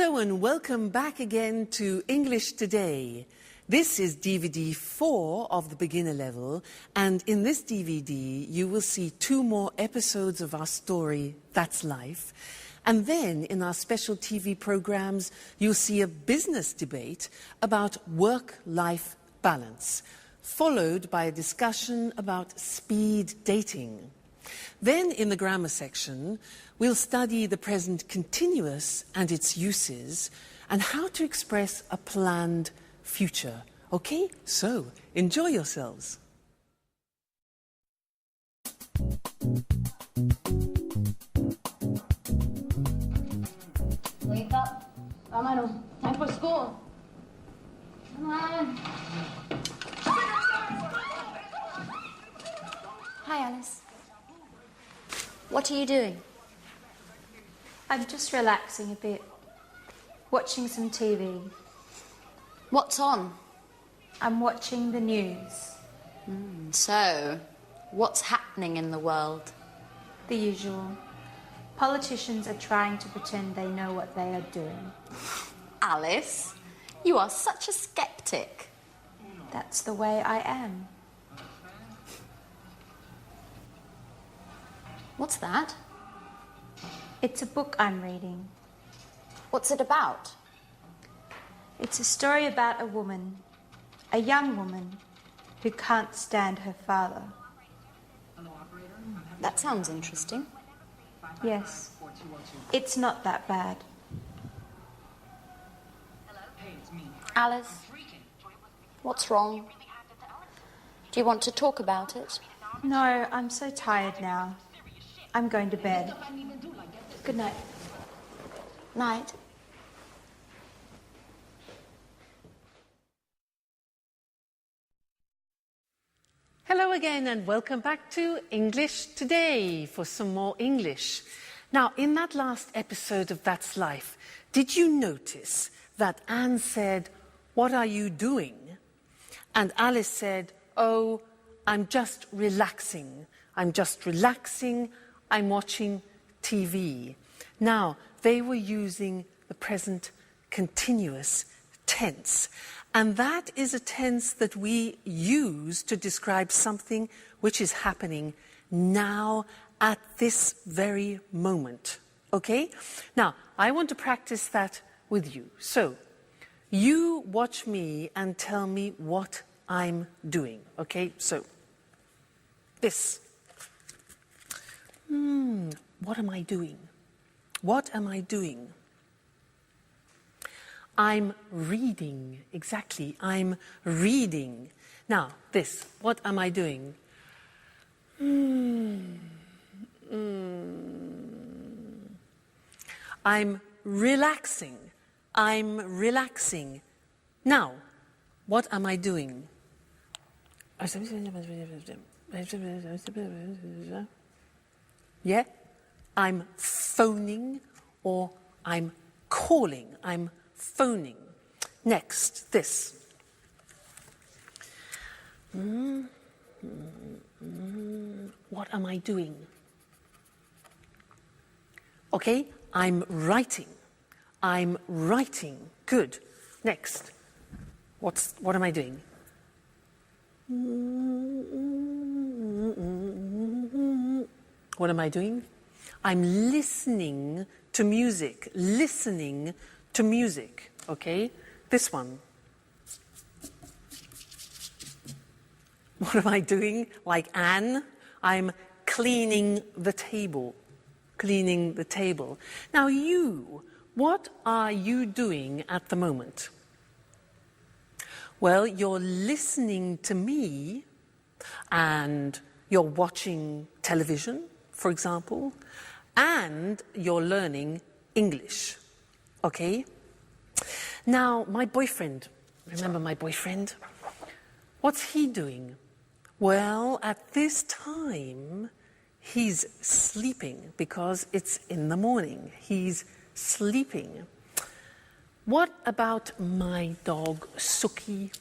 Hello and welcome back again to English Today. This is DVD 4 of the beginner level, and in this DVD you will see 2 more episodes of our story, That's Life. And then in our special TV programs you'll see a business debate about work-life balance, followed by a discussion about speed dating. Then in the grammar section, we'll study the present continuous and its uses and how to express a planned future. Okay, so enjoy yourselves. Wake up. Come on, time for school. Come on. Hi, Alice. What are you doing? I'm just relaxing a bit, watching some TV. What's on? I'm watching the news. So, what's happening in the world? The usual. Politicians are trying to pretend they know what they are doing. Alice, you are such a skeptic. That's the way I am. What's that? It's a book I'm reading. What's it about? It's a story about a woman, a young woman, who can't stand her father. That sounds interesting. Yes, it's not that bad. Alice, what's wrong? Do you want to talk about it? No, I'm so tired now. I'm going to bed. Good night. Night. Hello again and welcome back to English Today for some more English. Now, in that last episode of That's Life, did you notice that Anne said, "What are you doing?" And Alice said, "Oh, I'm just relaxing. I'm just relaxing. I'm watching TV." Now, they were using the present continuous tense. And that is a tense that we use to describe something which is happening now at this very moment. Okay? Now, I want to practice that with you. So, you watch me and tell me what I'm doing. Okay? So, this. What am I doing? What am I doing? I'm reading. Exactly. I'm reading. Now, this. What am I doing? I'm relaxing. I'm relaxing. Now, what am I doing? Yeah? I'm phoning or I'm calling. I'm phoning. Next, this. What am I doing? Okay, I'm writing. I'm writing. Good. Next. What am I doing? What am I doing? I'm listening to music. Listening to music. Okay? This one. What am I doing? Like Anne, I'm cleaning the table. Cleaning the table. Now you, what are you doing at the moment? Well, you're listening to me and you're watching television, for example, and you're learning English. Okay? Now, my boyfriend, remember my boyfriend? What's he doing? Well, at this time, he's sleeping because it's in the morning. He's sleeping. What about my dog, Suki?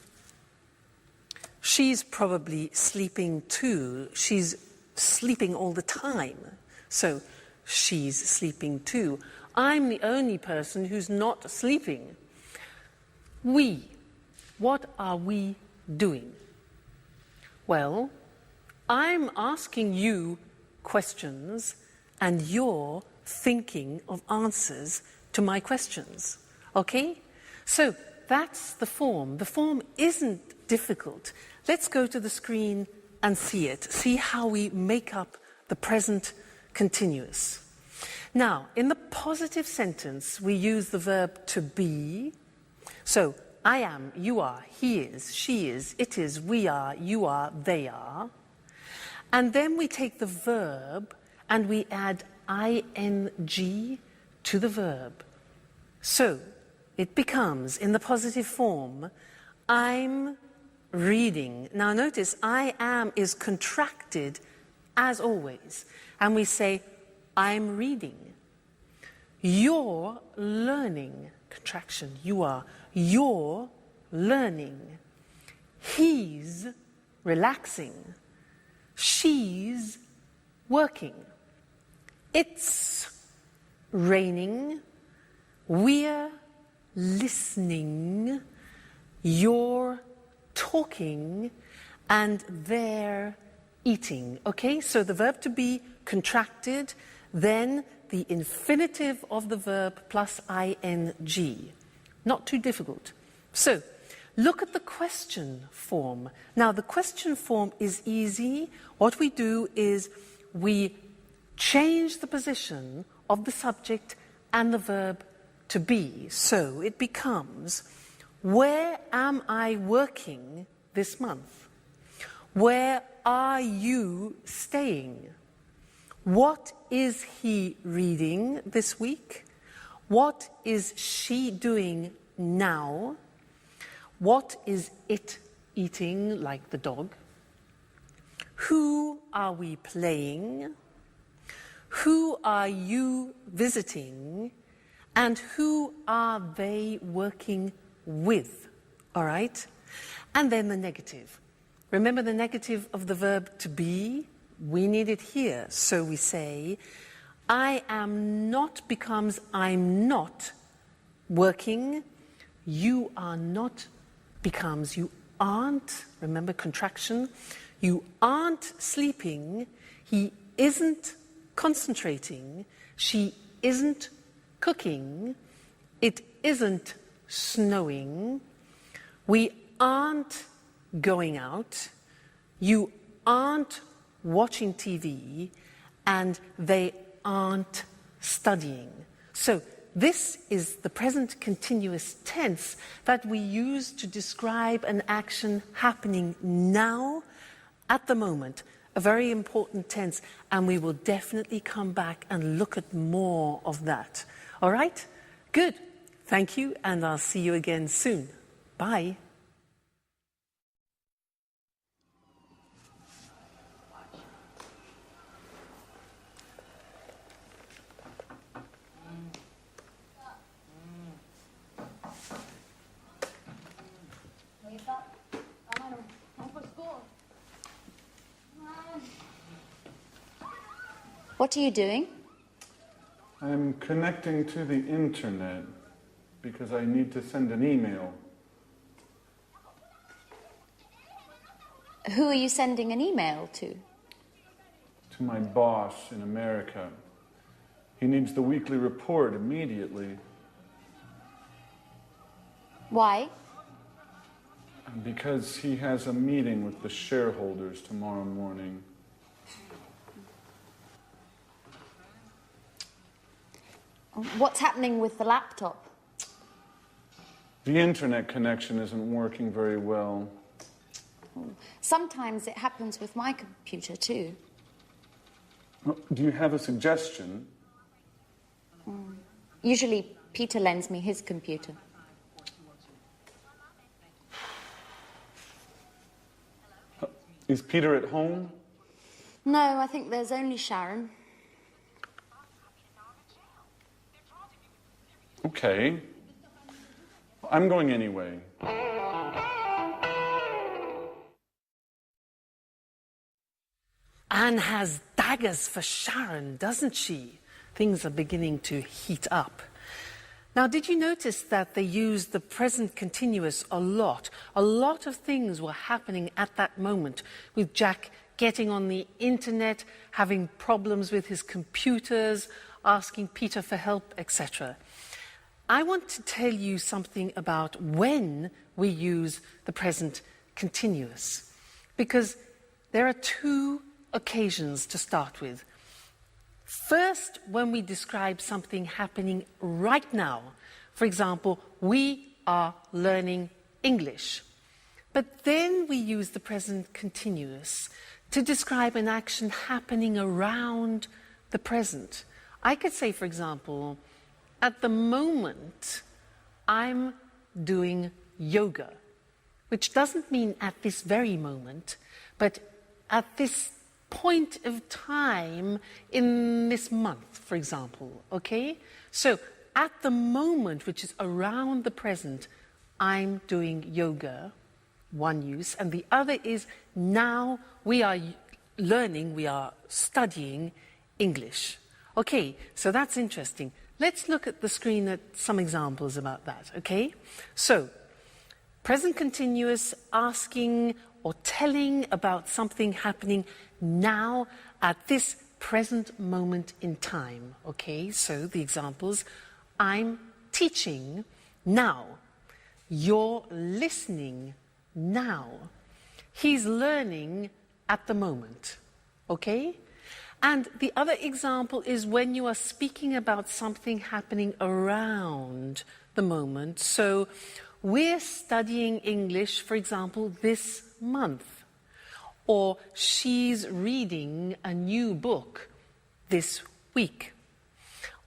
She's probably sleeping too. She's sleeping all the time. So she's sleeping too. I'm the only person who's not sleeping. We. What are we doing? Well, I'm asking you questions and you're thinking of answers to my questions. Okay? So that's the form. The form isn't difficult. Let's go to the screen and see it. See how we make up the present continuous. Now, in the positive sentence, we use the verb to be. So, I am, you are, he is, she is, it is, we are, you are, they are. And then we take the verb and we add ing to the verb. So, it becomes, in the positive form, I'm reading. Now notice, I am is contracted as always. And we say, I'm reading. You're learning. Contraction, you are. You're learning. He's relaxing. She's working. It's raining. We're listening. You're talking. And they're eating. Okay, so the verb to be contracted, then the infinitive of the verb plus ing. Not too difficult. So, look at the question form. Now, the question form is easy. What we do is we change the position of the subject and the verb to be. So, it becomes, where am I working this month? Where are you staying? What is he reading this week? What is she doing now? What is it eating, like the dog? Who are we playing? Who are you visiting? And who are they working with? All right? And then the negative. Remember the negative of the verb to be? We need it here. So we say, I am not becomes I'm not working. You are not becomes you aren't. Remember contraction. You aren't sleeping. He isn't concentrating. She isn't cooking. It isn't snowing. We aren't going out. You aren't watching TV. And they aren't studying. So this is the present continuous tense that we use to describe an action happening now, at the moment. A very important tense, and we will definitely come back and look at more of that. All right? Good. Thank you, and I'll see you again soon. Bye. Wake up. Come on, time for school. Come on. What are you doing? I'm connecting to the internet because I need to send an email. Who are you sending an email to? To my boss in America. He needs the weekly report immediately. Why? Because he has a meeting with the shareholders tomorrow morning. What's happening with the laptop? The internet connection isn't working very well. Sometimes it happens with my computer too. Do you have a suggestion? Usually Peter lends me his computer. Is Peter at home? No, I think there's only Sharon. Okay. I'm going anyway. Anne has daggers for Sharon, doesn't she? things are beginning to heat up. Now, did you notice that they used the present continuous a lot? A lot of things were happening at that moment, with Jack getting on the internet, having problems with his computers, asking Peter for help, etc. I want to tell you something about when we use the present continuous, because there are two occasions to start with. First, when we describe something happening right now. For example, we are learning English. But then we use the present continuous to describe an action happening around the present. I could say, for example, at the moment, I'm doing yoga, which doesn't mean at this very moment, but at this point of time in this month, for example, okay? So, at the moment, which is around the present, I'm doing yoga, one use, and the other is now we are learning, we are studying English. Okay, so that's interesting. Let's look at the screen at some examples about that, okay? So, present continuous, asking or telling about something happening now at this present moment in time, okay? So, the examples, I'm teaching now. You're listening now. He's learning at the moment, okay? And the other example is when you are speaking about something happening around the moment. So we're studying English, for example, this month. Or she's reading a new book this week.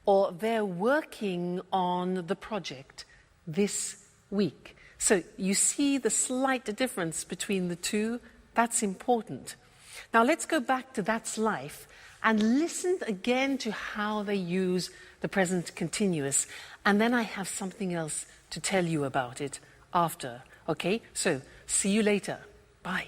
Or they're working on the project this week. So you see the slight difference between the two? That's important. Now let's go back to That's Life and listen again to how they use the present continuous. And then I have something else to tell you about it after. Okay? So, see you later. Bye.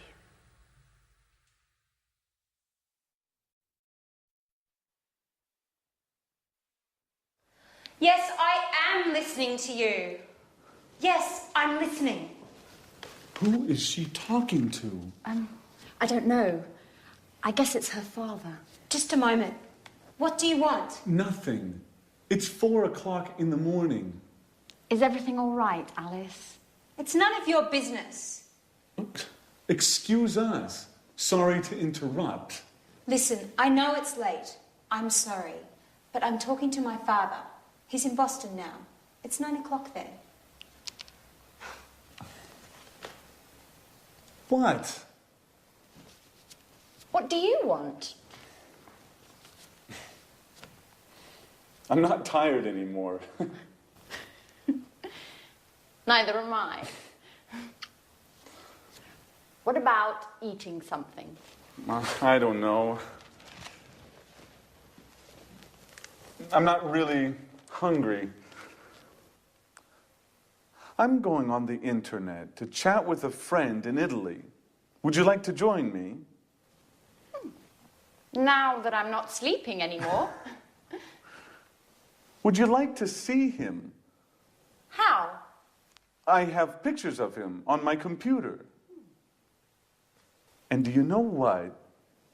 Yes, I am listening to you. Yes, I'm listening. Who is she talking to? I don't know. I guess it's her father. Just a moment. What do you want? Nothing. It's 4 o'clock in the morning. Is everything all right, Alice? It's none of your business. Excuse us. Sorry to interrupt. Listen, I know it's late. I'm sorry. But I'm talking to my father. He's in Boston now. It's 9 o'clock there. What? What do you want? I'm not tired anymore. Neither am I. What about eating something? I don't know. I'm not really hungry. I'm going on the internet to chat with a friend in Italy. Would you like to join me? Now that I'm not sleeping anymore. Would you like to see him? How? I have pictures of him on my computer. And do you know what?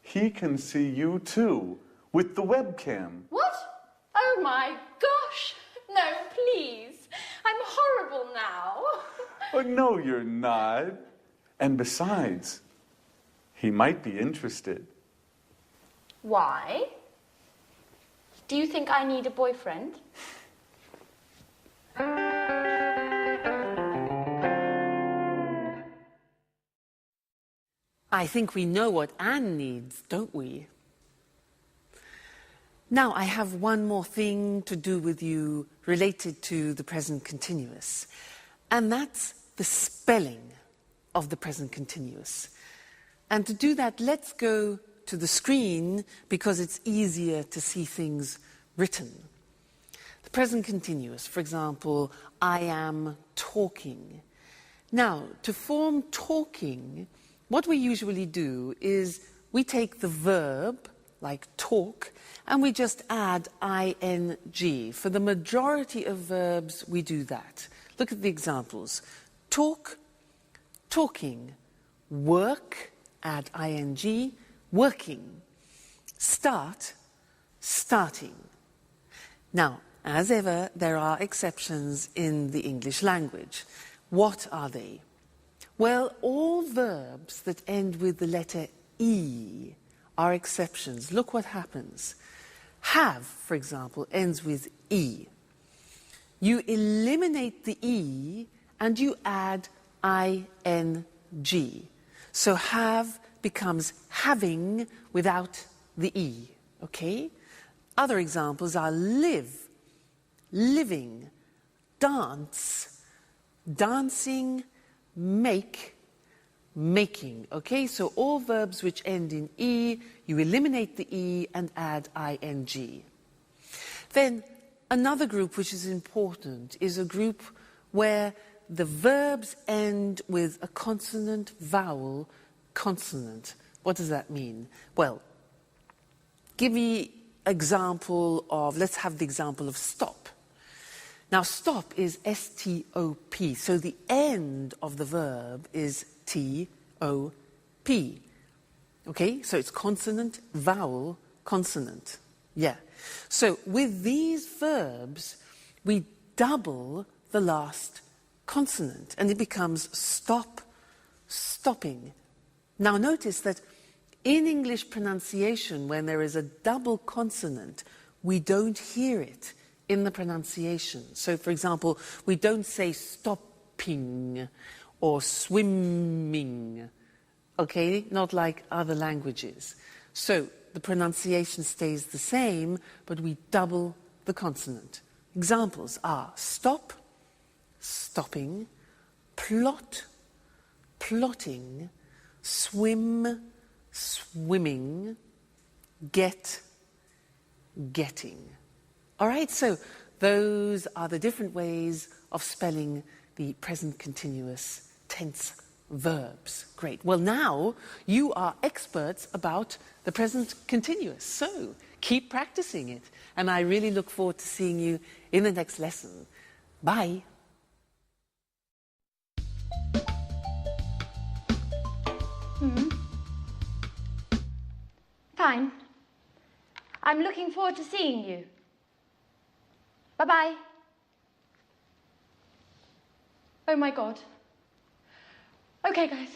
He can see you too, with the webcam. What? Oh my gosh! No, please. I'm horrible now. Oh, no, you're not. And besides, he might be interested. Why? Do you think I need a boyfriend? I think we know what Anne needs, don't we? Now, I have one more thing to do with you related to the present continuous, and that's the spelling of the present continuous. And to do that, let's go to the screen because it's easier to see things written. The present continuous, for example, I am talking. Now, to form talking, what we usually do is we take the verb like talk, and we just add ing. For the majority of verbs, we do that. Look at the examples. Talk, talking. Work, add ing, working. Start, starting. Now, as ever, there are exceptions in the English language. What are they? Well, all verbs that end with the letter E are exceptions. Look what happens. Have, for example, ends with E. You eliminate the E and you add ing. So have becomes having without the E, okay? Other examples are live, living, dance, dancing, make, making, okay? So all verbs which end in E, you eliminate the E and add ing. Then another group which is important is a group where the verbs end with a consonant, vowel, consonant. What does that mean? Well, give me example of, let's have the example of stop. Now, stop is S-T-O-P, so the end of the verb is T-O-P. Okay, so it's consonant, vowel, consonant. Yeah. So with these verbs, we double the last consonant, and it becomes stop, stopping. Now, notice that in English pronunciation, when there is a double consonant, we don't hear it in the pronunciation. So, for example, we don't say stopping or swimming, okay? Not like other languages. So, the pronunciation stays the same, but we double the consonant. Examples are stop, stopping, plot, plotting, swim, swimming, get, getting. All right, so those are the different ways of spelling the present continuous tense verbs. Great. Well, now you are experts about the present continuous, so keep practicing it. And I really look forward to seeing you in the next lesson. Bye. Fine. I'm looking forward to seeing you. Bye-bye. Oh my God. Okay, guys.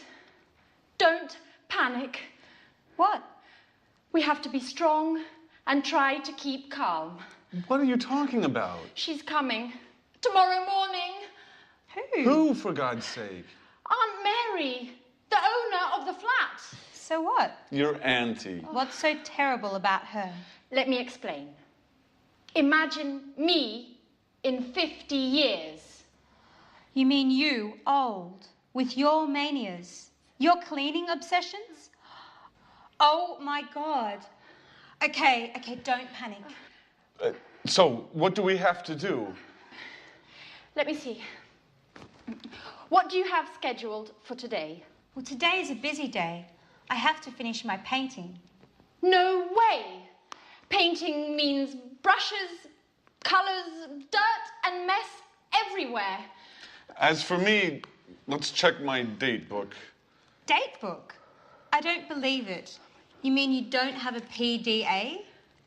Don't panic. What? We have to be strong and try to keep calm. What are you talking about? She's coming. Tomorrow morning. Who, for God's sake? Aunt Mary, the owner of the flat. So what? Your auntie. What's so terrible about her? Let me explain. Imagine me in 50 years. You mean you, old, with your manias, your cleaning obsessions? Oh my God. Okay, don't panic. So, what do we have to do? Let me see. What do you have scheduled for today? Well, today is a busy day. I have to finish my painting. No way! Painting means brushes, colours, dirt and mess everywhere. As for me, let's check my date book. Date book? I don't believe it. You mean you don't have a PDA?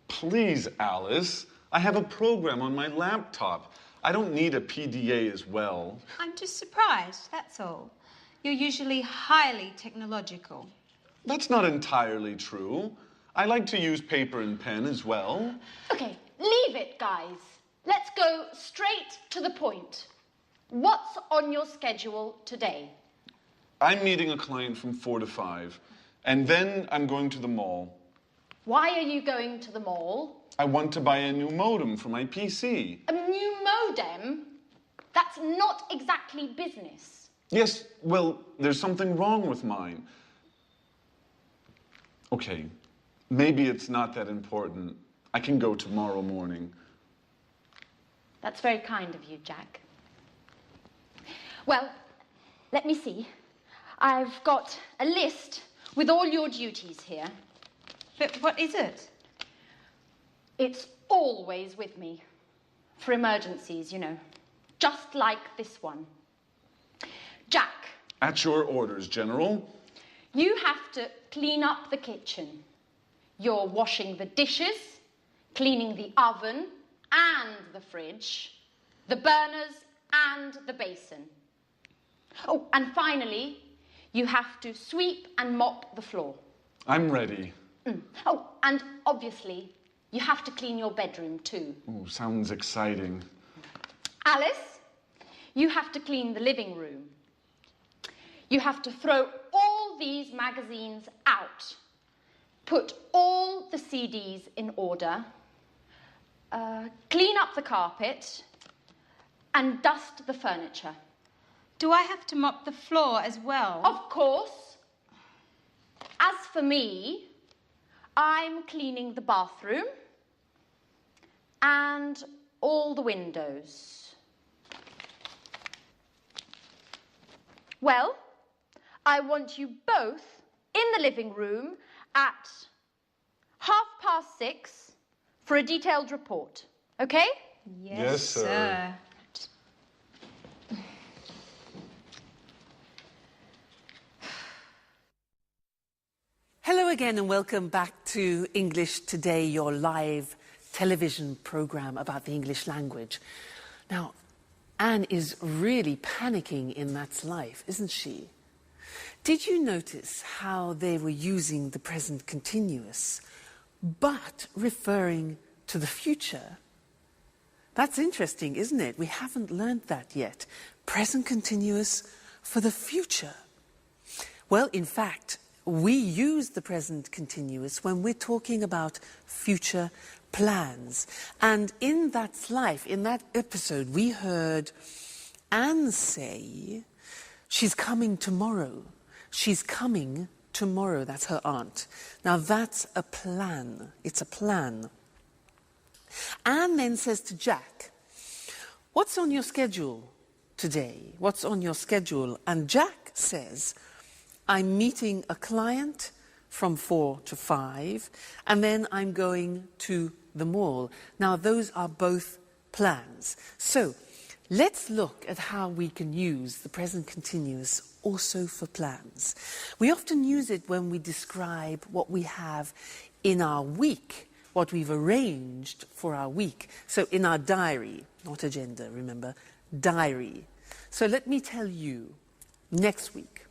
Please, Alice. I have a program on my laptop. I don't need a PDA as well. I'm just surprised, that's all. You're usually highly technological. That's not entirely true. I like to use paper and pen as well. Okay, leave it, guys. Let's go straight to the point. What's on your schedule today? I'm meeting a client from 4 to 5, and then I'm going to the mall. Why are you going to the mall? I want to buy a new modem for my PC. A new modem? That's not exactly business. Yes, well, there's something wrong with mine. Okay, maybe it's not that important. I can go tomorrow morning. That's very kind of you, Jack. Well, let me see. I've got a list with all your duties here. But what is it? It's always with me. For emergencies, you know. Just like this one. Jack. At your orders, General. You have to clean up the kitchen. You're washing the dishes, cleaning the oven and the fridge, the burners and the basin. Oh, and finally, you have to sweep and mop the floor. I'm ready. Oh, and obviously, you have to clean your bedroom too. Ooh, sounds exciting. Alice, you have to clean the living room. You have to throw all these magazines out. Put all the CDs in order. Clean up the carpet. And dust the furniture. Do I have to mop the floor as well? Of course. As for me, I'm cleaning the bathroom and all the windows. Well, I want you both in the living room at 6:30 for a detailed report. Okay? Yes, sir. Hello again and welcome back to English Today, your live television program about the English language. Now, Anne is really panicking in That's Life, isn't she? Did you notice how they were using the present continuous, but referring to the future? That's interesting, isn't it? We haven't learned that yet. Present continuous for the future. Well, in fact, we use the present continuous when we're talking about future plans. And in That's Life, in that episode, we heard Anne say, she's coming tomorrow. She's coming tomorrow. That's her aunt. Now that's a plan. It's a plan. Anne then says to Jack, what's on your schedule today? What's on your schedule? And Jack says, I'm meeting a client from 4 to 5, and then I'm going to the mall. Now, those are both plans. So, let's look at how we can use the present continuous also for plans. We often use it when we describe what we have in our week, what we've arranged for our week. So, in our diary, not agenda, remember, diary. So, let me tell you, next week.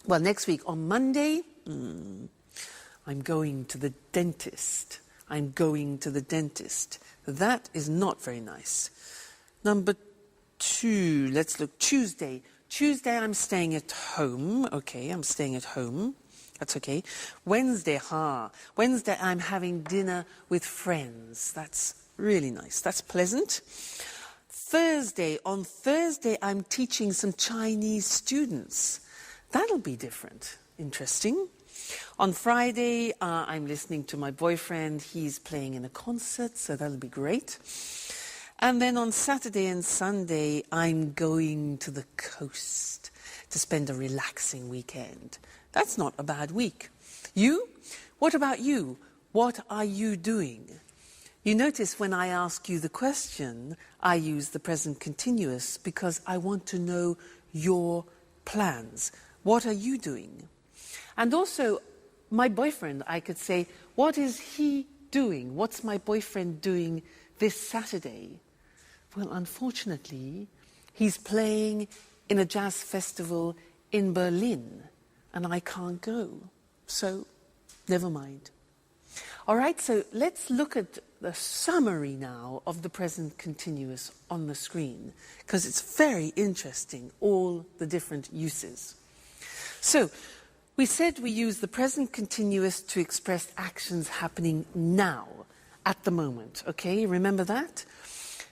Well, next week on Monday, I'm going to the dentist. I'm going to the dentist. That is not very nice. Number 2, let's look. Tuesday. Tuesday, I'm staying at home. Okay, I'm staying at home. That's okay. Wednesday, Wednesday, I'm having dinner with friends. That's really nice. That's pleasant. Thursday. On Thursday, I'm teaching some Chinese students. That'll be different. Interesting. On Friday, I'm listening to my boyfriend. He's playing in a concert, so that'll be great. And then on Saturday and Sunday, I'm going to the coast to spend a relaxing weekend. That's not a bad week. You? What about you? What are you doing? You notice when I ask you the question, I use the present continuous because I want to know your plans. What are you doing? And also, my boyfriend, I could say, what is he doing? What's my boyfriend doing this Saturday? Well, unfortunately, he's playing in a jazz festival in Berlin, and I can't go. So, never mind. All right, so let's look at the summary now of the present continuous on the screen, because it's very interesting, all the different uses. So, we said we use the present continuous to express actions happening now, at the moment, okay? Remember that?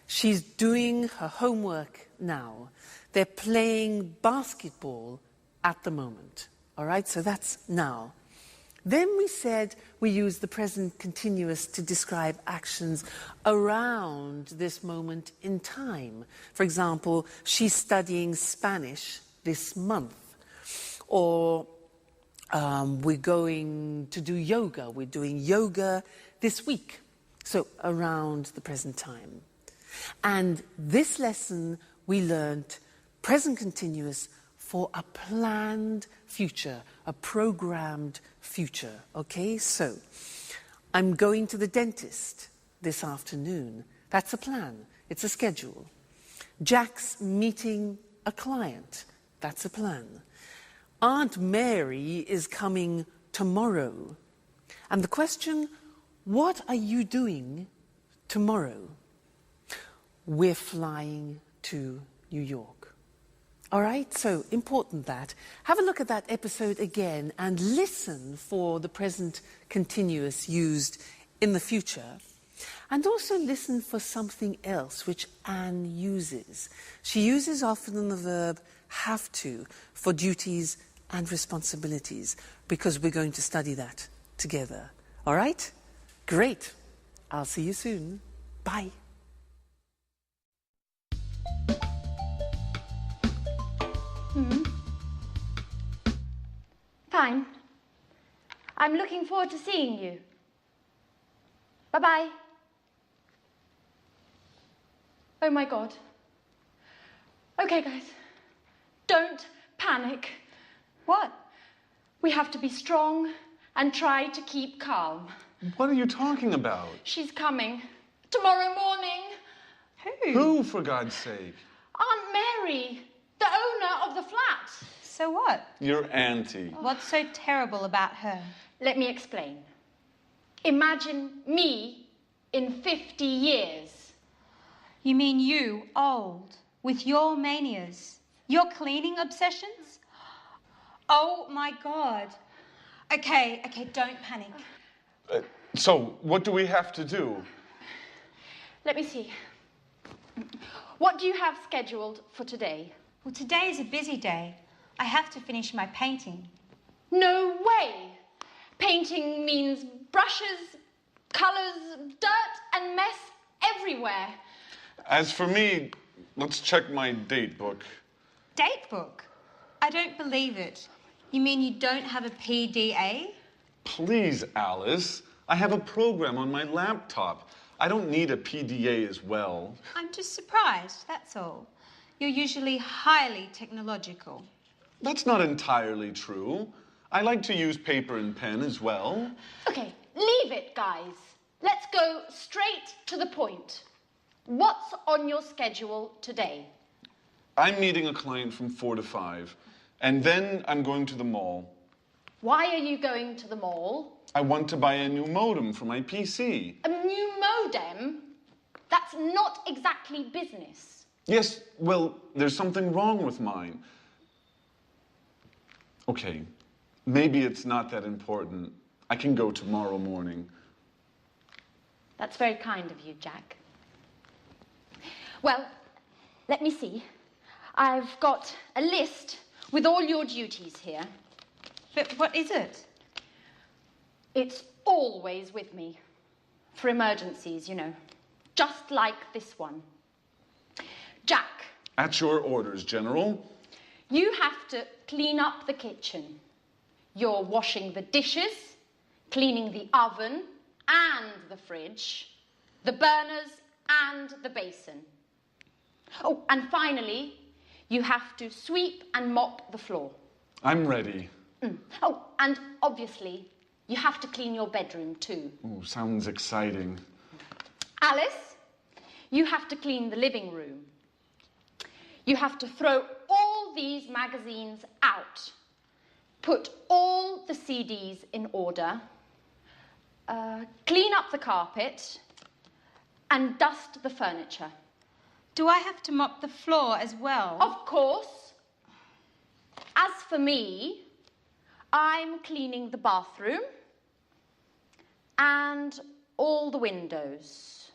She's doing her homework now. They're playing basketball at the moment, all right? So that's now. Then we said we use the present continuous to describe actions around this moment in time. For example, she's studying Spanish this month. Or We're going to do yoga. We're doing yoga this week, so around the present time. And this lesson we learnt present continuous for a planned future, a programmed future. Okay, so I'm going to the dentist this afternoon. That's a plan. It's a schedule. Jack's meeting a client. That's a plan. Aunt Mary is coming tomorrow. And the question, what are you doing tomorrow? We're flying to New York. All right, so important that. Have a look at that episode again and listen for the present continuous used in the future. And also listen for something else which Anne uses. She uses often the verb have to for duties and responsibilities, because we're going to study that together. All right? Great. I'll see you soon. Bye. Fine. I'm looking forward to seeing you. Bye-bye. Oh my God. Okay, guys. Don't panic. What? We have to be strong and try to keep calm. What are you talking about? She's coming. Tomorrow morning. Who, for God's sake? Aunt Mary, the owner of the flat. So what? Your auntie. What's so terrible about her? Let me explain. Imagine me in 50 years. You mean you, old, with your manias, your cleaning obsessions? Oh my God. Okay, don't panic. So, what do we have to do? Let me see. What do you have scheduled for today? Well, today is a busy day. I have to finish my painting. No way! Painting means brushes, colours, dirt and mess everywhere. As for me, let's check my date book. Date book? I don't believe it. You mean you don't have a PDA? Please, Alice. I have a program on my laptop. I don't need a PDA as well. I'm just surprised, that's all. You're usually highly technological. That's not entirely true. I like to use paper and pen as well. Okay, leave it, guys. Let's go straight to the point. What's on your schedule today? I'm meeting a client from 4 to 5, and then I'm going to the mall. Why are you going to the mall? I want to buy a new modem for my PC. A new modem? That's not exactly business. Yes, well, there's something wrong with mine. Okay, maybe it's not that important. I can go tomorrow morning. That's very kind of you, Jack. Well, let me see. I've got a list with all your duties here. But what is it? It's always with me. For emergencies, you know. Just like this one. Jack. At your orders, General. You have to clean up the kitchen. You're washing the dishes, cleaning the oven and the fridge, the burners and the basin. Oh, and finally, you have to sweep and mop the floor. I'm ready. Oh, and obviously, you have to clean your bedroom too. Oh, sounds exciting. Alice, you have to clean the living room. You have to throw all these magazines out. Put all the CDs in order. Clean up the carpet. And dust the furniture. Do I have to mop the floor as well? Of course. As for me, I'm cleaning the bathroom and all the windows.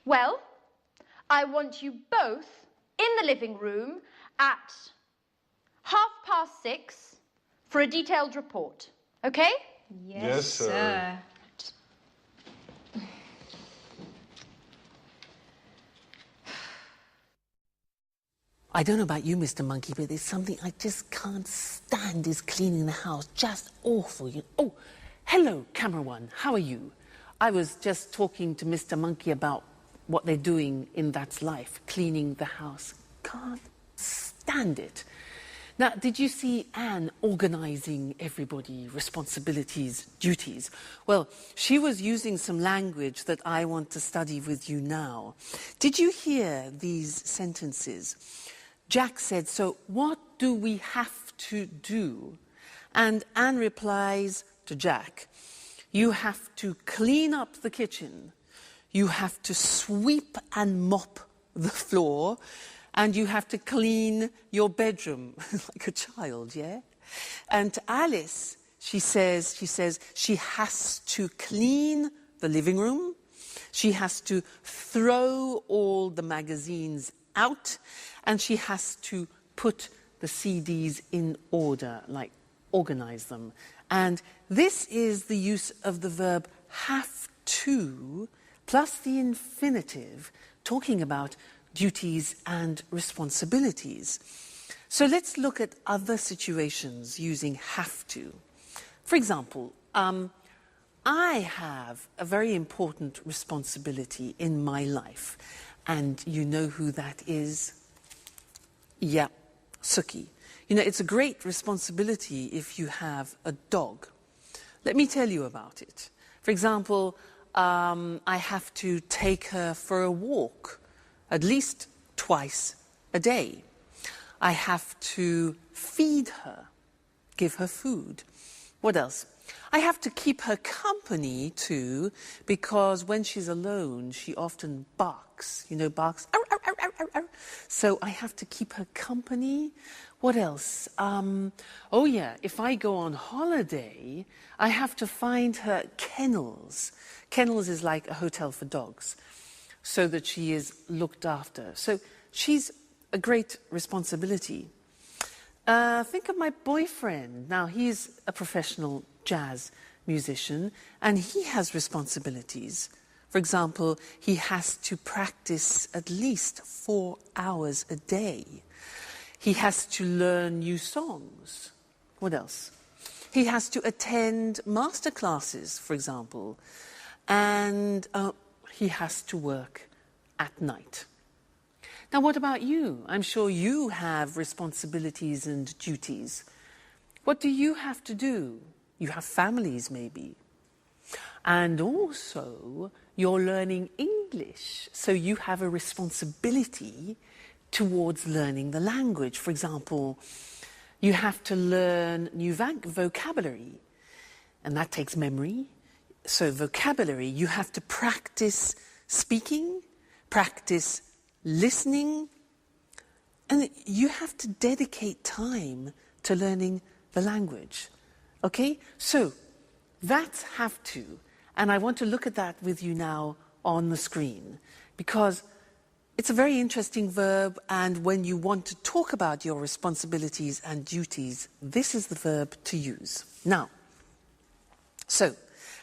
Well, I want you both in the living room at 6:30 for a detailed report, okay? Yes, sir. I don't know about you, Mr. Monkey, but there's something I just can't stand is cleaning the house. Just awful. Oh, hello, camera one. How are you? I was just talking to Mr. Monkey about what they're doing in That's Life, cleaning the house. Can't stand it. Now, did you see Anne organising everybody, responsibilities, duties? Well, she was using some language that I want to study with you now. Did you hear these sentences? Jack said, "So what do we have to do?" And Anne replies to Jack, "You have to clean up the kitchen. You have to sweep and mop the floor. And you have to clean your bedroom," like a child, yeah? And to Alice, she says she has to clean the living room. She has to throw all the magazines out. And she has to put the CDs in order, like organize them. And this is the use of the verb have to plus the infinitive, talking about duties and responsibilities. So let's look at other situations using have to. For example, I have a very important responsibility in my life. And you know who that is? Yeah, Suki. You know, it's a great responsibility if you have a dog. Let me tell you about it. For example, I have to take her for a walk at least twice a day. I have to feed her, give her food. What else? I have to keep her company too, because when she's alone, she often barks. You know, barks. Arr, arr, arr, arr, arr. So I have to keep her company. What else? Oh yeah, if I go on holiday, I have to find her kennels. Kennels is like a hotel for dogs, so that she is looked after. So she's a great responsibility. Think of my boyfriend. Now, he's a professional jazz musician, and he has responsibilities. For example, he has to practice at least 4 hours a day. He has to learn new songs. What else? He has to attend master classes, for example. And he has to work at night. Now, what about you? I'm sure you have responsibilities and duties. What do you have to do? You have families, maybe. And also, you're learning English, so you have a responsibility towards learning the language. For example, you have to learn new vocabulary, and that takes memory. So vocabulary, you have to practice speaking, practice listening, and you have to dedicate time to learning the language. Okay? So that's have to. And I want to look at that with you now on the screen, because it's a very interesting verb, and when you want to talk about your responsibilities and duties, this is the verb to use. Now, so,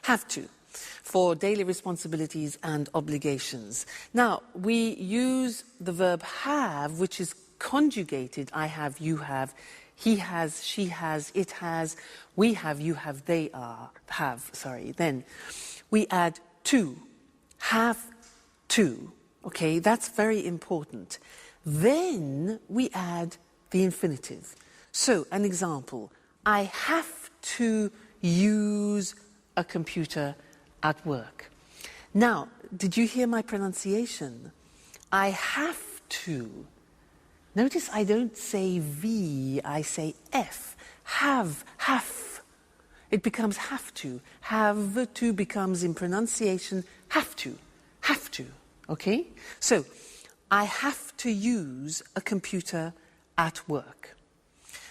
have to, for daily responsibilities and obligations. Now, we use the verb have, which is conjugated. I have, you have, he has, she has, it has, we have, you have, they have. Then we add to, have to. Okay, that's very important. Then we add the infinitive. So, an example. I have to use a computer at work. Now, did you hear my pronunciation? I have to. Notice I don't say V, I say F. Have. It becomes have to. Have to becomes in pronunciation have to. Have to. Okay? So, I have to use a computer at work.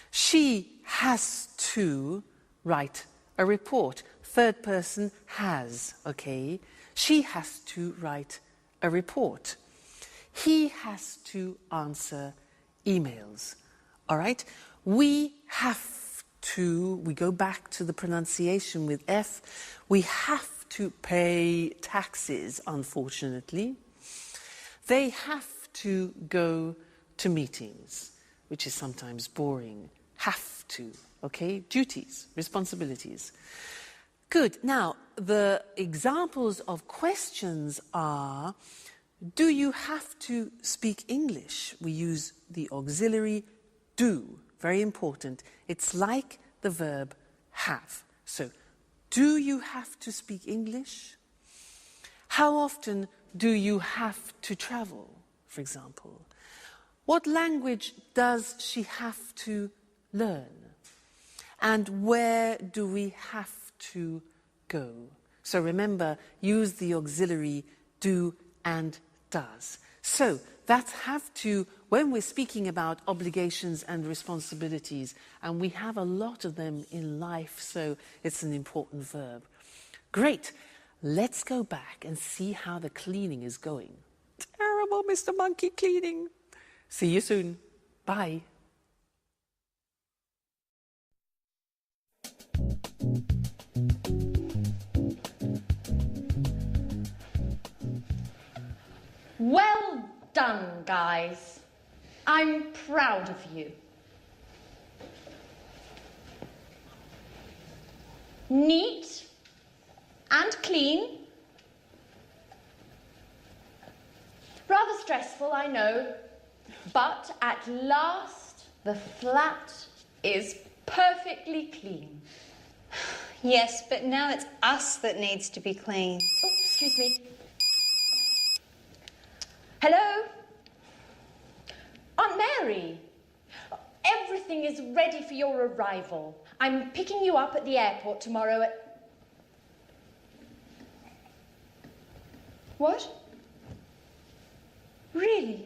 She has to write a report. Third person has, okay? She has to write a report. He has to answer emails. All right? We have to, we go back to the pronunciation with F, we have to pay taxes, unfortunately. They have to go to meetings, which is sometimes boring. Have to, okay? Duties, responsibilities. Good. Now, the examples of questions are, do you have to speak English? We use the auxiliary do, very important. It's like the verb have. So, do you have to speak English? How often do you have to travel, for example? What language does she have to learn? And where do we have to go? So remember, use the auxiliary do and does. So that's have to, when we're speaking about obligations and responsibilities, and we have a lot of them in life, so it's an important verb. Great. Let's go back and see how the cleaning is going. Terrible, Mr. Monkey cleaning. See you soon. Bye. Well done, guys. I'm proud of you. Neat and clean. Rather stressful, I know, but at last the flat is perfectly clean. Yes, but now it's us that needs to be clean. Oh, excuse me. Hello? Aunt Mary. Everything is ready for your arrival. I'm picking you up at the airport tomorrow at... What? Really?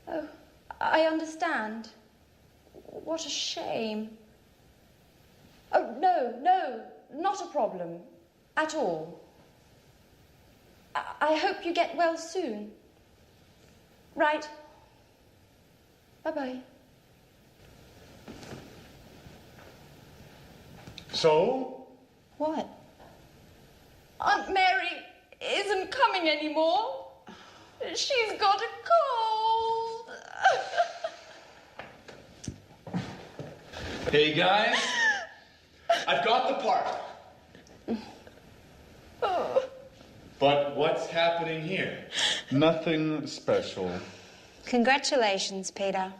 Oh, I understand. What a shame. Oh, no, not a problem. At all. I hope you get well soon. Right. Bye-bye. So? What? Aunt Mary isn't coming anymore. She's got a cold. Hey guys, I've got the part. But what's happening here? Nothing special. Congratulations, Peter.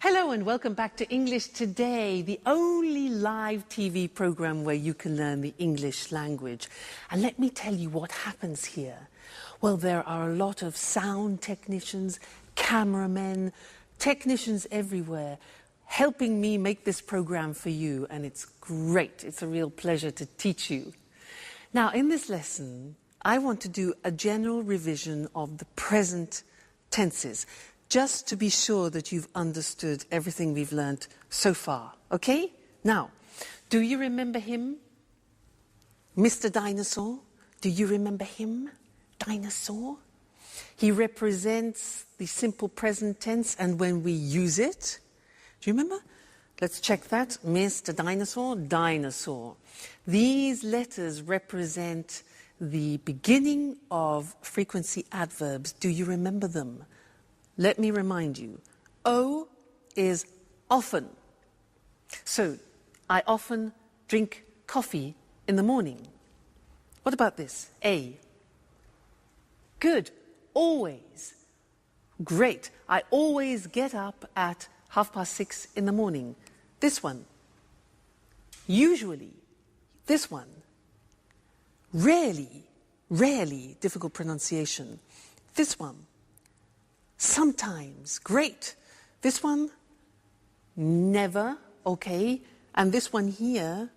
Hello and welcome back to English Today, the only live TV program where you can learn the English language. And let me tell you what happens here. Well, there are a lot of sound technicians, cameramen, technicians everywhere helping me make this program for you, and it's great. It's a real pleasure to teach you. Now, in this lesson, I want to do a general revision of the present tenses, just to be sure that you've understood everything we've learnt so far, okay? Now, do you remember him? Mr. Dinosaur? Do you remember him? Dinosaur? He represents the simple present tense, and when we use it, do you remember? Let's check that. Mr. Dinosaur, dinosaur. These letters represent the beginning of frequency adverbs. Do you remember them? Let me remind you. O is often. So, I often drink coffee in the morning. What about this? A. Good. Always. Great. I always get up at 6:30 in the morning. This one. Usually. This one. Rarely. Rarely. Difficult pronunciation. This one. Sometimes. Great. This one. Never. Okay. And this one here.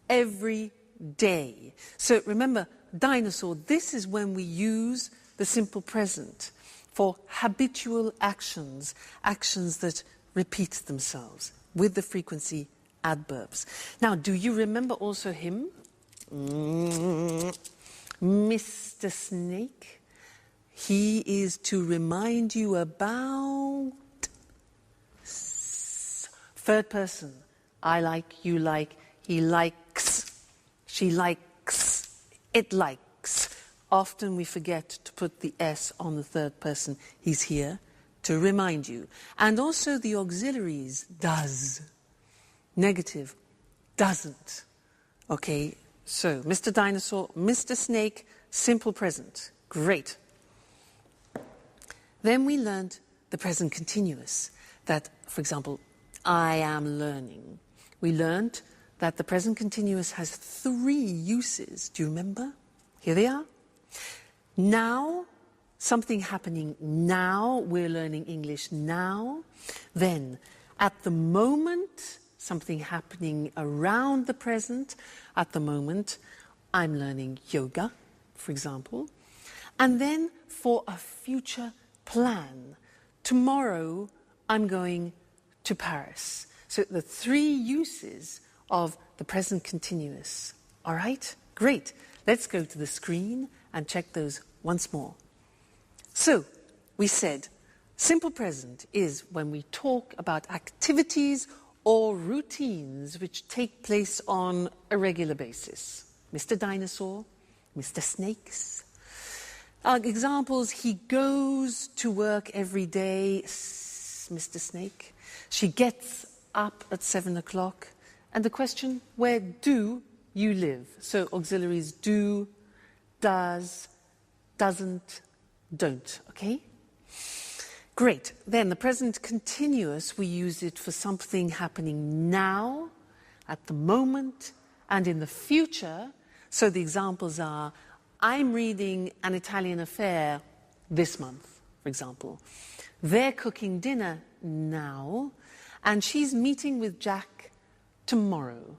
Every day. So remember, dinosaur, this is when we use the simple present for habitual actions, actions that repeat themselves with the frequency adverbs. Now, do you remember also him? Mr. Snake. He is to remind you about third person. I like, you like, he likes. She likes, it likes. Often we forget to put the S on the third person. He's here to remind you. And also the auxiliaries, does. Negative, doesn't. Okay, so Mr. Dinosaur, Mr. Snake, simple present. Great. Then we learned the present continuous. That, for example, I am learning. We learned that the present continuous has 3 uses. Do you remember? Here they are. Now, something happening now. We're learning English now. Then, at the moment, something happening around the present. At the moment, I'm learning yoga, for example. And then, for a future plan. Tomorrow, I'm going to Paris. So the 3 uses of the present continuous. All right? Great. Let's go to the screen and check those once more. So, we said simple present is when we talk about activities or routines which take place on a regular basis. Mr. Dinosaur, Mr. Snakes. Examples, he goes to work every day, Mr. Snake. She gets up at 7 o'clock. And the question, where do you live? So auxiliaries do, does, doesn't, don't, okay? Great. Then the present continuous, we use it for something happening now, at the moment, and in the future. So the examples are, I'm reading An Italian Affair this month, for example. They're cooking dinner now, and she's meeting with Jack tomorrow.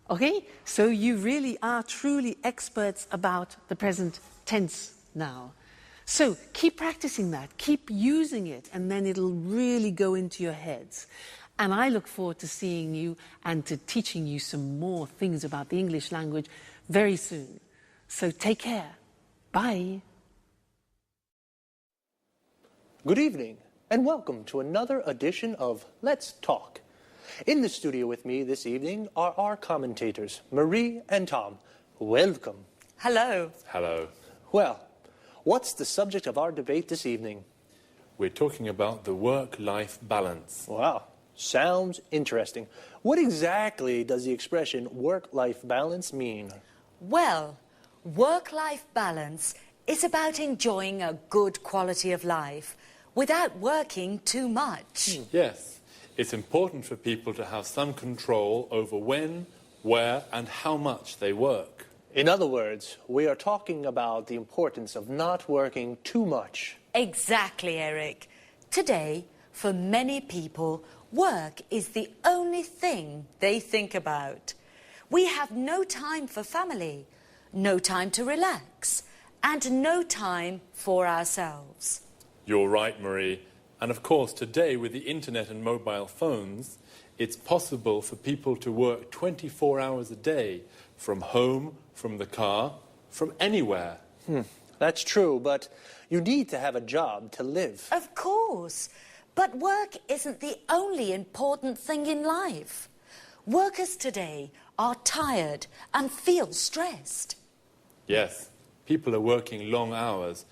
Okay? So you really are truly experts about the present tense now. So keep practicing that, keep using it, and then it'll really go into your heads. And I look forward to seeing you and to teaching you some more things about the English language very soon. So take care. Bye. Good evening, and welcome to another edition of Let's Talk. In the studio with me this evening are our commentators, Marie and Tom. Welcome. Hello. Hello. Well, what's the subject of our debate this evening? We're talking about the work-life balance. Wow, sounds interesting. What exactly does the expression work-life balance mean? Well, work-life balance is about enjoying a good quality of life without working too much. Yes, it's important for people to have some control over when, where, and how much they work. In other words, we are talking about the importance of not working too much. Exactly, Eric. Today, for many people, work is the only thing they think about. We have no time for family, no time to relax, and no time for ourselves. You're right, Marie. And of course, today with the internet and mobile phones, it's possible for people to work 24 hours a day, from home, from the car, from anywhere. That's true, but you need to have a job to live. Of course, but work isn't the only important thing in life. Workers today are tired and feel stressed. Yes, people are working long hours.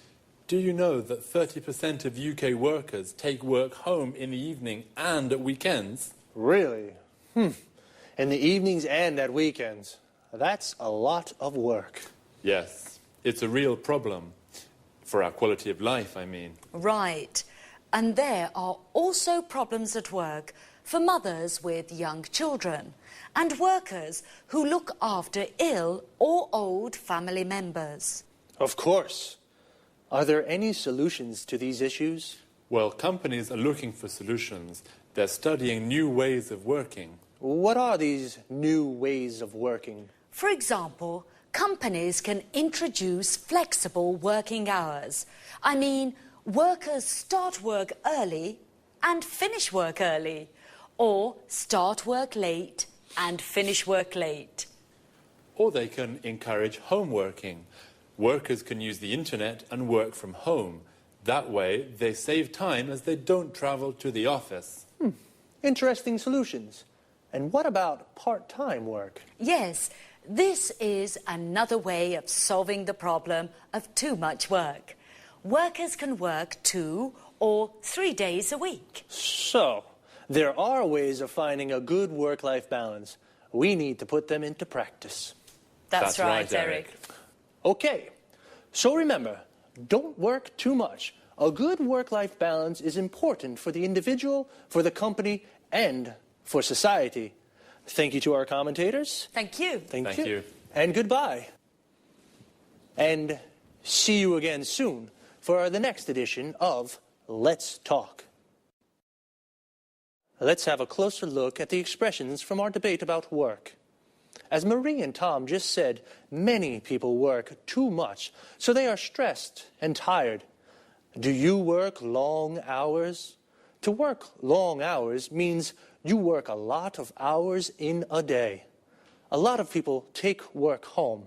Do you know that 30% of UK workers take work home in the evening and at weekends? Really? In the evenings and at weekends. That's a lot of work. Yes, it's a real problem. For our quality of life, I mean. Right. And there are also problems at work for mothers with young children and workers who look after ill or old family members. Of course. Are there any solutions to these issues? Well, companies are looking for solutions. They're studying new ways of working. What are these new ways of working? For example, companies can introduce flexible working hours. I mean, workers start work early and finish work early, or start work late and finish work late. Or they can encourage home working. Workers can use the internet and work from home. That way, they save time as they don't travel to the office. Interesting solutions. And what about part-time work? Yes, This is another way of solving the problem of too much work. Workers can work 2 or 3 days a week. So, there are ways of finding a good work-life balance. We need to put them into practice. That's right, Eric. Okay, so remember, don't work too much. A good work-life balance is important for the individual, for the company, and for society. Thank you to our commentators. Thank you. Thank you. And goodbye. And see you again soon for the next edition of Let's Talk. Let's have a closer look at the expressions from our debate about work. As Marie and Tom just said, many people work too much, so they are stressed and tired. Do you work long hours? To work long hours means you work a lot of hours in a day. A lot of people take work home.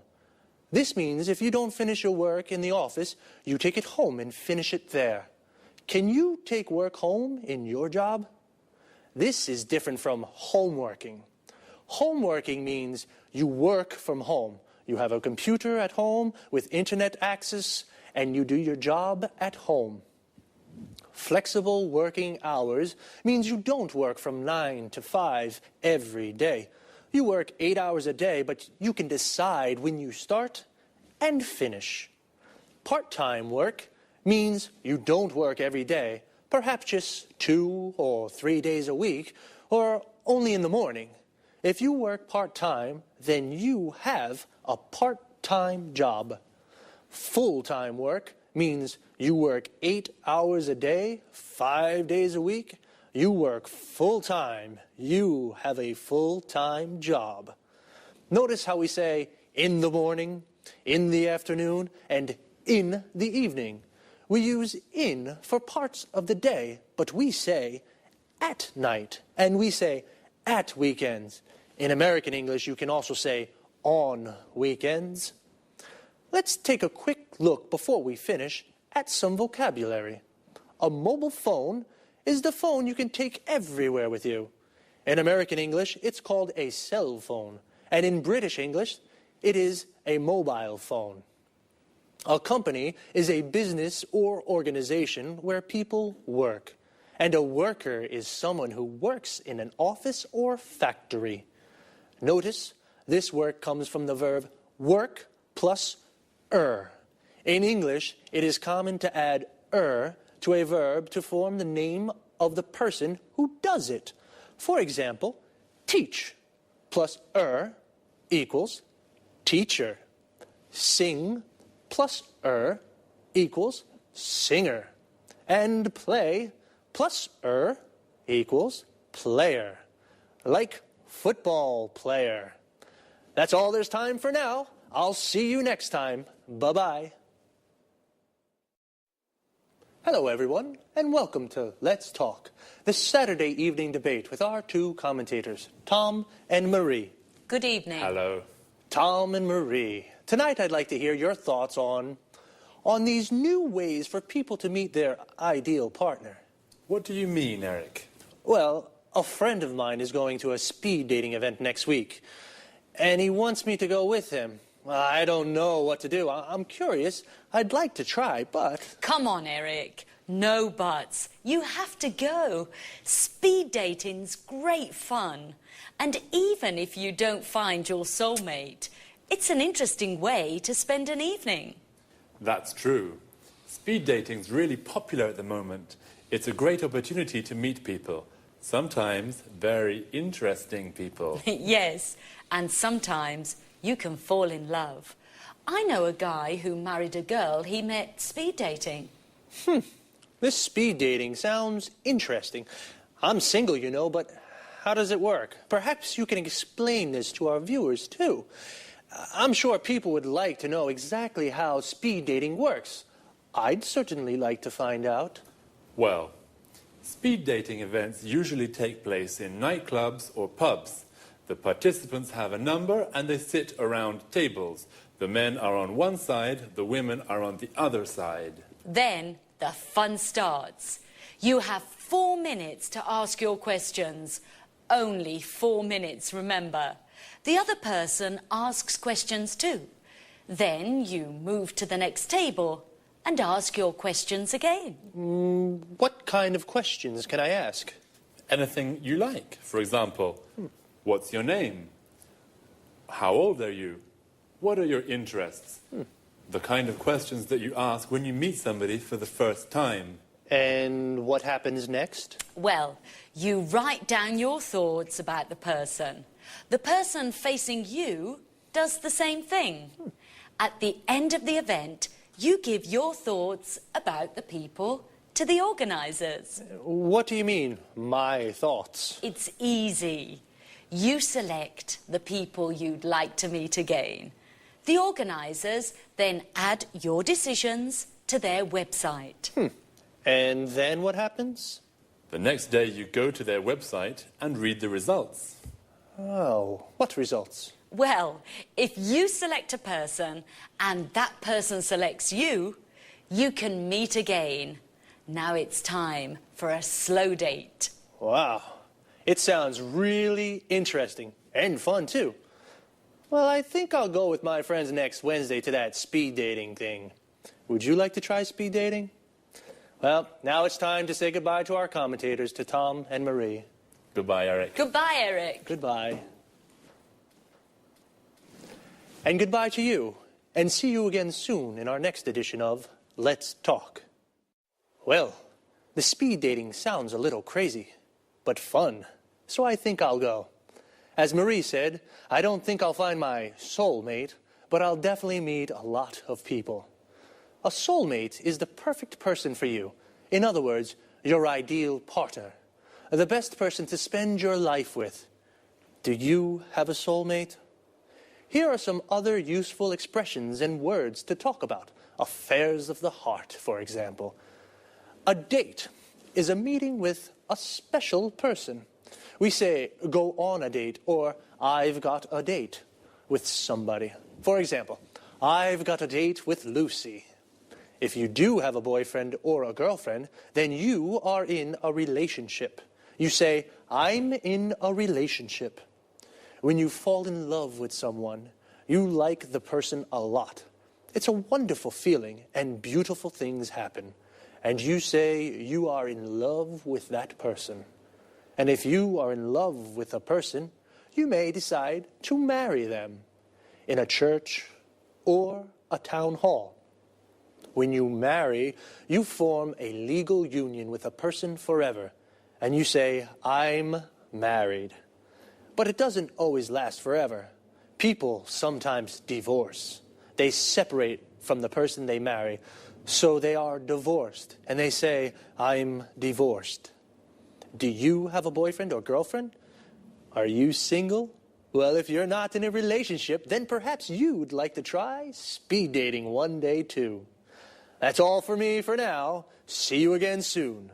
This means if you don't finish your work in the office, you take it home and finish it there. Can you take work home in your job? This is different from homeworking. Homeworking means you work from home. You have a computer at home with internet access, and you do your job at home. Flexible working hours means you don't work from 9 to 5 every day. You work 8 hours a day, but you can decide when you start and finish. Part-time work means you don't work every day, perhaps just 2 or 3 days a week, or only in the morning. If you work part-time, then you have a part-time job. Full-time work means you work 8 hours a day, 5 days a week. You work full-time. You have a full-time job. Notice how we say in the morning, in the afternoon, and in the evening. We use in for parts of the day, but we say at night, and we say at weekends. In American English, you can also say on weekends. Let's take a quick look before we finish at some vocabulary. A mobile phone is the phone you can take everywhere with you. In American English, it's called a cell phone, and in British English, it is a mobile phone. A company is a business or organization where people work, and a worker is someone who works in an office or factory. Notice this work comes from the verb work plus In English, it is common to add to a verb to form the name of the person who does it. For example, teach plus equals teacher. Sing plus equals singer. And play plus equals player. Like football player. That's all there's time for now. I'll see you next time. Bye-bye. Hello, everyone, and welcome to Let's Talk, the Saturday evening debate with our two commentators, Tom and Marie. Good evening. Hello. Tom and Marie, tonight I'd like to hear your thoughts on these new ways for people to meet their ideal partner. What do you mean, Eric? Well, a friend of mine is going to a speed dating event next week, and he wants me to go with him. I don't know what to do. I'm curious. I'd like to try, but... Come on, Eric. No buts. You have to go. Speed dating's great fun. And even if you don't find your soulmate, it's an interesting way to spend an evening. That's true. Speed dating's really popular at the moment. It's a great opportunity to meet people. Sometimes very interesting people. Yes, and sometimes you can fall in love. I know a guy who married a girl he met speed dating. This speed dating sounds interesting. I'm single, you know, but how does it work? Perhaps you can explain this to our viewers, too. I'm sure people would like to know exactly how speed dating works. I'd certainly like to find out. Well, speed dating events usually take place in nightclubs or pubs. The participants have a number and they sit around tables. The men are on one side, the women are on the other side. Then the fun starts. You have 4 minutes to ask your questions. Only 4 minutes, remember. The other person asks questions too. Then you move to the next table and ask your questions again. What kind of questions can I ask? Anything you like. For example, what's your name? How old are you? What are your interests? The kind of questions that you ask when you meet somebody for the first time. And what happens next? Well, you write down your thoughts about the person. The person facing you does the same thing. At the end of the event, you give your thoughts about the people to the organisers. What do you mean, my thoughts? It's easy. You select the people you'd like to meet again. The organisers then add your decisions to their website. And then what happens? The next day you go to their website and read the results. Oh, what results? Well, if you select a person and that person selects you, you can meet again. Now it's time for a slow date. Wow, it sounds really interesting and fun too. Well, I think I'll go with my friends next Wednesday to that speed dating thing. Would you like to try speed dating? Well, now it's time to say goodbye to our commentators, to Tom and Marie. Goodbye, Eric. Goodbye, Eric. Goodbye. And goodbye to you, and see you again soon in our next edition of Let's Talk. Well, the speed dating sounds a little crazy, but fun, so I think I'll go. As Marie said, I don't think I'll find my soulmate, but I'll definitely meet a lot of people. A soulmate is the perfect person for you. In other words, your ideal partner. The best person to spend your life with. Do you have a soulmate? Here are some other useful expressions and words to talk about. Affairs of the heart, for example. A date is a meeting with a special person. We say, go on a date, or I've got a date with somebody. For example, I've got a date with Lucy. If you do have a boyfriend or a girlfriend, then you are in a relationship. You say, I'm in a relationship. When you fall in love with someone, you like the person a lot. It's a wonderful feeling, and beautiful things happen. And you say you are in love with that person. And if you are in love with a person, you may decide to marry them in a church or a town hall. When you marry, you form a legal union with a person forever, and you say, I'm married. But it doesn't always last forever. People sometimes divorce. They separate from the person they marry, so they are divorced, and they say, I'm divorced. Do you have a boyfriend or girlfriend? Are you single? Well, if you're not in a relationship, then perhaps you'd like to try speed dating one day too. That's all for me for now. See you again soon.